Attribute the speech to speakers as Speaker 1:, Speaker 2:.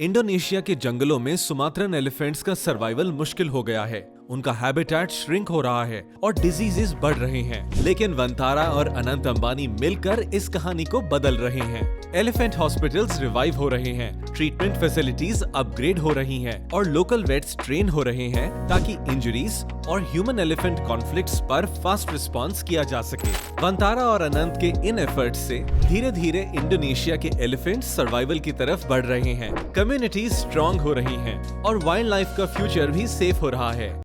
Speaker 1: Indonesia के जंगलों में सुमात्रन एलिफेंट्स का सर्वाइवल मुश्किल हो गया है। उनका हैबिटेट श्रिंक हो रहा है और डिजीजेस बढ़ रहे हैं। लेकिन वंतारा और अनंत अंबानी मिलकर इस कहानी को बदल रहे हैं। एलिफेंट हॉस्पिटल्स रिवाइव हो रहे हैं, ट्रीटमेंट फैसिलिटीज अपग्रेड हो रही हैं और लोकल वेट्स ट्रेन हो रहे हैं ताकि इंजरीज और ह्यूमन एलिफेंट कॉन्फ्लिक्ट्स पर फास्ट रिस्पॉन्स किया जा सके। वंतारा और अनंत के इन एफर्ट्स से धीरे धीरे इंडोनेशिया के एलिफेंट्स सर्वाइवल की तरफ बढ़ रहे हैं, कम्युनिटीज स्ट्रॉन्ग हो रही हैं और वाइल्ड लाइफ का फ्यूचर भी सेफ हो रहा है।